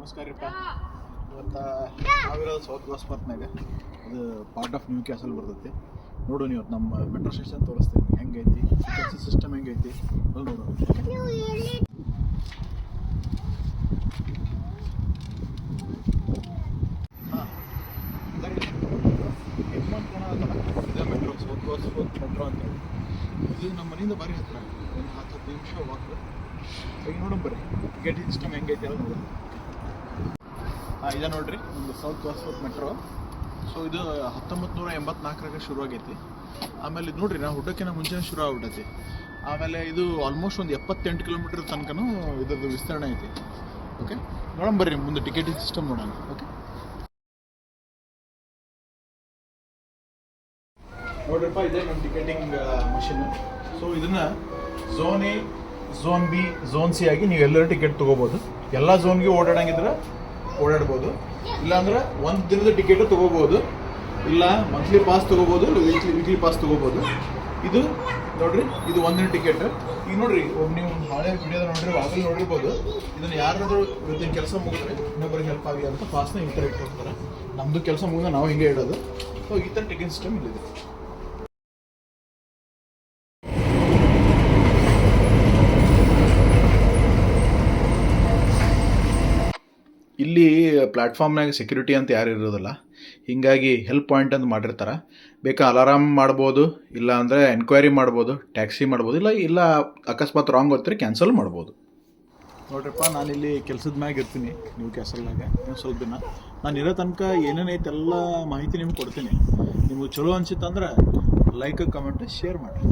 ನಮಸ್ಕಾರ ರೀಪ್ಪ. ಇವತ್ತು ನಾವಿರೋದು ಸೌತ್ ಗೋಸ್ಪತ್ನಾಗ, ಅದು ಪಾರ್ಟ್ ಆಫ್ ನ್ಯೂ ಕ್ಯಾಸಲ್ ಬರ್ತೈತಿ. ನೋಡು ನೀವು ನಮ್ಮ ಮೆಟ್ರೋ ಸ್ಟೇಷನ್ ತೋರಿಸ್ತೀನಿ ಹೆಂಗೈತಿ, ಸಿಸ್ಟಮ್ ಹೆಂಗೈತಿ ಅದು ನೋಡೋಣ. ಹಾಂ ಇದೇ ಮೆಟ್ರೋ, ಸೌತ್ ಗೋಸ್ಪತ್ ಮೆಟ್ರೋ ಅಂತೇಳಿ. ಇದು ನಮ್ಮ ಮನೆಯಿಂದ ಭಾರಿ ಹತ್ತಿರ, ಒಂದು 10 ನಿಮಿಷ ವಾಕ್. ಈಗ ನೋಡೋಣ ಬರ್ರಿ ಟಿಕೆಟಿಂಗ್ ಸಿಸ್ಟಮ್ ಹೆಂಗೈತಿ ಅದು ನೋಡೋಣ. ಇದೆ ನೋಡ್ರಿ ಒಂದು ಸೌತ್ ಗೋಸ್ಪತ್ ಮೆಟ್ರೋ. ಸೊ ಇದು 1984 ಶುರುವಾಗೈತಿ. ಆಮೇಲೆ ಇದು ನೋಡ್ರಿ, ನಾವು ಹುಟ್ಟಕ್ಕಿಂತ ಮುಂಚೆನೇ ಶುರು ಆಗ್ಬಿಟ್ಟೈತಿ. ಆಮೇಲೆ ಇದು ಆಲ್ಮೋಸ್ಟ್ ಒಂದು 78 ಕಿಲೋಮೀಟರ್ ತನಕನೂ ಇದ್ರದ್ದು ವಿಸ್ತರಣೆ ಐತಿ. ಓಕೆ, ನೋಡೋಣ ಬರ್ರಿ ಮುಂದೆ ಟಿಕೆಟಿಂಗ್ ಸಿಸ್ಟಮ್ ನೋಡೋಣ. ಓಕೆ ನೋಡ್ರಿಪ್ಪ, ಇದೆ ನಮ್ಮ ಟಿಕೆಟಿಂಗ್ ಮಷಿನ್. ಸೊ ಇದನ್ನು zone A, zone B, zone C ಆಗಿ ನೀವು ಎಲ್ಲರೂ ಟಿಕೆಟ್ ತೊಗೋಬೋದು. ಎಲ್ಲ ಝೋನ್ಗೆ ಓಡಾಡಂಗಿದ್ರೆ ಓಡಾಡ್ಬೋದು, ಇಲ್ಲಾಂದ್ರೆ ಒಂದು ದಿನದ ಟಿಕೆಟ್ ತೊಗೋಬೋದು, ಇಲ್ಲ ಮಂತ್ಲಿ ಪಾಸ್ ತೊಗೋಬೋದು, ವೀಕ್ಲಿ ಪಾಸ್ ತೊಗೋಬೋದು. ಇದು ನೋಡ್ರಿ, ಇದು ಒಂದಿನ ಟಿಕೆಟ್. ಈಗ ನೋಡ್ರಿ, ನೀವು ಹಳೆ ವಿಡಿಯೋದ ನೋಡ್ರಿ, ಆಗಲ್ಲಿ ನೋಡಿರ್ಬೋದು. ಇದನ್ನು ಯಾರಾದರೂ ಇವತ್ತಿನ ಕೆಲಸ ಮುಗಿದ್ರೆ ಇನ್ನೊಬ್ಬರಿಗೆ ಹೆಲ್ಪ್ ಆಗಲಿ ಅಂತ ಪಾಸ್ನ ಈ ಥರ ಇಟ್ಟಿರ್ತಾರೆ. ನಮ್ಮದು ಕೆಲಸ ಮುಗಿದ್ರೆ ನಾವು ಹಿಂಗೆ ಇಡೋದು. ಸೊ ಈ ಥರ ಟಿಕೆಟ್ ಸಿಸ್ಟಮ್ ಇಲ್ಲಿದೆ. ಇಲ್ಲಿ ಪ್ಲ್ಯಾಟ್ಫಾರ್ಮ್ನಾಗ ಸೆಕ್ಯೂರಿಟಿ ಅಂತ ಯಾರು ಇರೋದಿಲ್ಲ, ಹೀಗಾಗಿ ಹೆಲ್ಪ್ ಪಾಯಿಂಟ್ ಅಂತ ಮಾಡಿರ್ತಾರೆ. ಬೇಕಾ ಅಲಾರಾಮ್ ಮಾಡ್ಬೋದು, ಇಲ್ಲ ಅಂದರೆ ಎನ್ಕ್ವೈರಿ ಮಾಡ್ಬೋದು, ಟ್ಯಾಕ್ಸಿ ಮಾಡ್ಬೋದು, ಇಲ್ಲ ಅಕಸ್ಮಾತ್ ರಾಂಗ್ ಗೊತ್ತಿದ್ರೆ ಕ್ಯಾನ್ಸಲ್ ಮಾಡ್ಬೋದು. ನೋಡ್ರಿಪ್ಪ, ನಾನಿಲ್ಲಿ ಕೆಲಸದ ಮ್ಯಾಗ ಇರ್ತೀನಿ ನ್ಯೂ ಕ್ಯಾಸಲ್ನಾಗ ನೀವು ಸ್ವಲ್ಪ ದಿನ. ನಾನು ಇರೋ ತನಕ ಏನೇನೈತೆ ಎಲ್ಲ ಮಾಹಿತಿ ನಿಮ್ಗೆ ಕೊಡ್ತೀನಿ. ನಿಮ್ಗೆ ಚಲೋ ಅನ್ಸಿತ್ತಂದ್ರೆ ಲೈಕ್, ಕಮೆಂಟ್, ಶೇರ್ ಮಾಡಿರಿ.